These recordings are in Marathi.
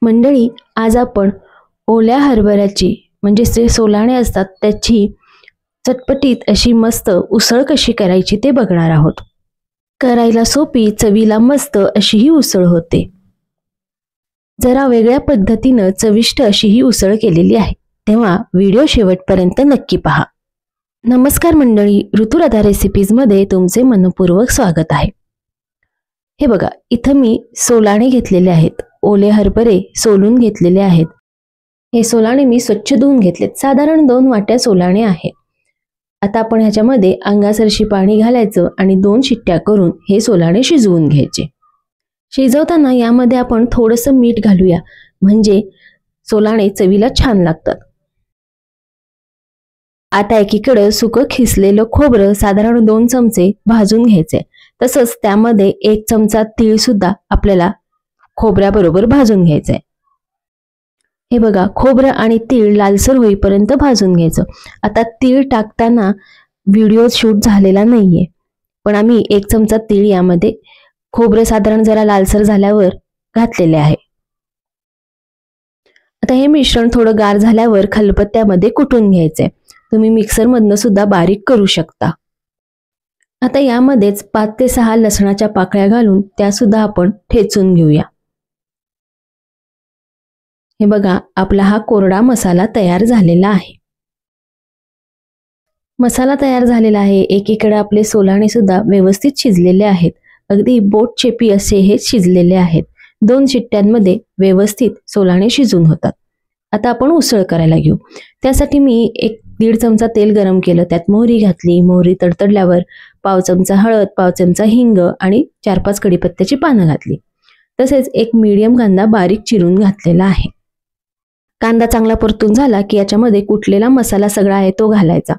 मंडळी, आज आपण ओल्या हरभऱ्याची म्हणजे जे सोलाणे असतात त्याची चटपटीत अशी मस्त उसळ कशी करायची ते बघणार आहोत। करायला सोपी, चवीला मस्त अशी ही उसळ होते। जरा वेगळ्या पद्धतीनं चविष्ट अशी ही उसळ केलेली आहे, तेव्हा व्हिडिओ शेवटपर्यंत नक्की पहा। नमस्कार मंडळी, ऋतुराधा रेसिपीज मध्ये तुमचे मनपूर्वक स्वागत आहे। हे बघा, इथं मी सोलाणे घेतलेले आहेत, ओले हरभरे सोलून घेतलेले आहेत। हे सोलाणे मी स्वच्छ धुवून घेतलेत, साधारण 2 वाट्या सोलाणे आहेत। आता आपण ह्याच्यामध्ये अंगासरशी पाणी घालायचं आणि 2 शिट्ट्या करून हे सोलाणे शिजवून घ्यायचे। शिजवताना यामध्ये आपण थोडंसं मीठ घालूया, म्हणजे सोलाणे चवीला छान लागतात। आता एकीकडे सुकं खिसलेलं खोबरं साधारण 2 चमचे भाजून घ्यायचे, तसंच त्यामध्ये 1 चमचा तीळ सुद्धा आपल्याला खोबऱ्याबरोबर भाजून घ्यायचंय। हे बघा, खोबरं आणि तीळ लालसर होईपर्यंत भाजून घ्यायचं। आता तीळ टाकताना व्हिडिओ शूट झालेला नाहीये, पण आम्ही 1 चमचा तीळ यामध्ये खोबरं साधारण जरा लालसर झाल्यावर घातलेले आहे। आता हे मिश्रण थोडं गार झाल्यावर खलबत्त्यामध्ये कुटून घ्यायचंय। तुम्ही मिक्सर मधनं सुद्धा बारीक करू शकता। आता यामध्येच 5 ते 6 लसणाच्या पाकळ्या घालून त्या सुद्धा आपण ठेचून घेऊया। हे बघा, आपला हा कोरडा मसाला तयार झालेला आहे। मसाला तयार झालेला आहे। एकीकडे आपले सोलाणे सुद्धा व्यवस्थित शिजलेले आहेत, अगदी बोट चेपी असे हे शिजलेले आहेत। 2 शिट्ट्यांमध्ये व्यवस्थित सोलाणे शिजून होतात। आता आपण उसळ करायला घेऊ। त्यासाठी मी 1-1.5 चमचा तेल गरम केलं, त्यात मोहरी घातली। मोहरी तडतडल्यावर पाव चमचा हळद, पाव चमचा हिंग आणि 4-5 कढीपत्त्याची पानं घातली। तसेच 1 मीडियम कांदा बारीक चिरून घातलेला आहे। कांदा चांगला परतून झाला की याच्यामध्ये कुटलेला मसाला सगळा आहे तो घालायचा।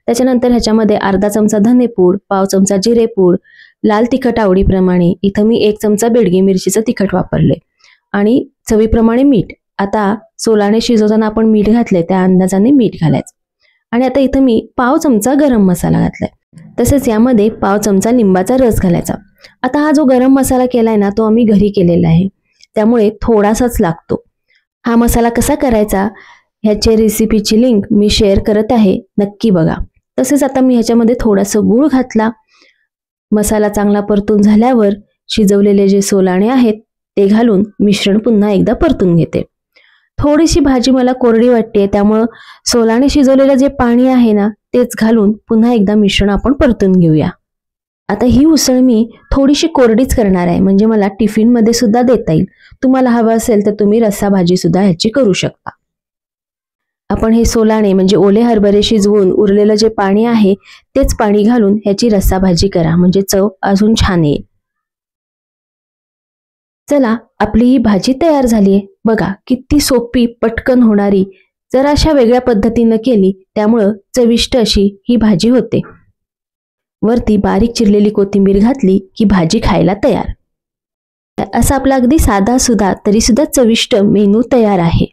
त्याच्यानंतर ह्याच्यामध्ये अर्धा चमचा धनेपूड, पाव चमचा जिरेपूड, लाल तिखट आवडीप्रमाणे, इथं मी 1 चमचा बेडगी मिरचीचं तिखट वापरले आणि चवीप्रमाणे मीठ। आता सोलाणे शिजवताना आपण मीठ घातले, त्या अंदाजाने मीठ घालायचं। आणि आता इथं मी पाव चमचा गरम मसाला घातलाय, तसेच यामध्ये पाव चमचा लिंबाचा रस घालायचा। आता हा जो गरम मसाला केलाय ना, तो आम्ही घरी केलेला आहे, त्यामुळे थोडासाच लागतो। हा मसाला कसा करायचा ह्याची रेसिपीची लिंक मी शेअर करत आहे, नक्की बघा। तसेच आता मी ह्याच्यामध्ये थोडासा गूळ घातला। मसाला चांगला परतून झाल्यावर शिजवलेले जे सोलाणे आहेत ते घालून मिश्रण पुन्हा एकदा परतून घेते। थोडीशी भाजी मला कोरडी वाटते, त्यामुळे सोलाणे शिजवलेलं जे पाणी आहे ना तेच घालून पुन्हा एकदा मिश्रण आपण परतून घेऊया। आता ही उसळ मी थोडीशी कोरडीच करणार आहे, म्हणजे मला टिफिन मध्ये सुद्धा देता येईल। तुम्हाला हवं असेल तर तुम्ही रस्सा भाजी सुद्धा ह्याची करू शकता। आपण हे सोलाणे म्हणजे ओले हरभरे शिजवून उरलेलं जे पाणी आहे तेच पाणी घालून ह्याची रस्सा भाजी करा, म्हणजे चव अजून छान येईल। चला, आपली ही भाजी तयार झाली आहे। बघा, किती सोपी, पटकन होणारी, जरा अशा वेगळ्या पद्धतीनं केली त्यामुळं चविष्ट अशी ही भाजी होते। वरती बारीक चिरलेली कोथिंबीर घातली की भाजी खायला तयार। असा आपला अगदी साधा सुद्धा तरी सुद्धा चविष्ट मेनू तयार आहे।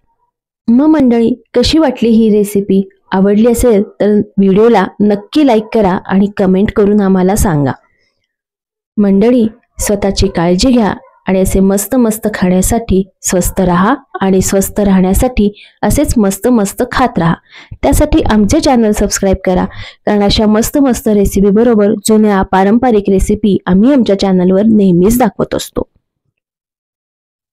मग मंडळी, कशी वाटली ही रेसिपी? आवडली असेल तर व्हिडिओला नक्की लाईक करा आणि कमेंट करून आम्हाला सांगा। मंडळी, स्वतःची काळजी घ्या आणि असे मस्त मस्त खाण्यासाठी स्वस्त राहा आणि स्वस्थ राहण्यासाठी असेच मस्त मस्त खात राहा। त्यासाठी आमचे चॅनल सबस्क्राईब करा, कारण अशा मस्त मस्त रेसिपी बरोबर जुन्या पारंपरिक रेसिपी आम्ही आमच्या चॅनलवर नेहमीच दाखवत असतो।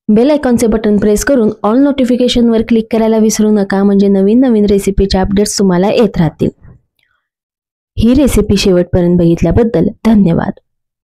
बेल आयकॉनचे बटन प्रेस करून ऑल नोटिफिकेशनवर क्लिक करायला विसरू नका, म्हणजे नवीन नवीन रेसिपीचे अपडेट्स तुम्हाला येत राहतील। ही रेसिपी शेवटपर्यंत बघितल्याबद्दल धन्यवाद।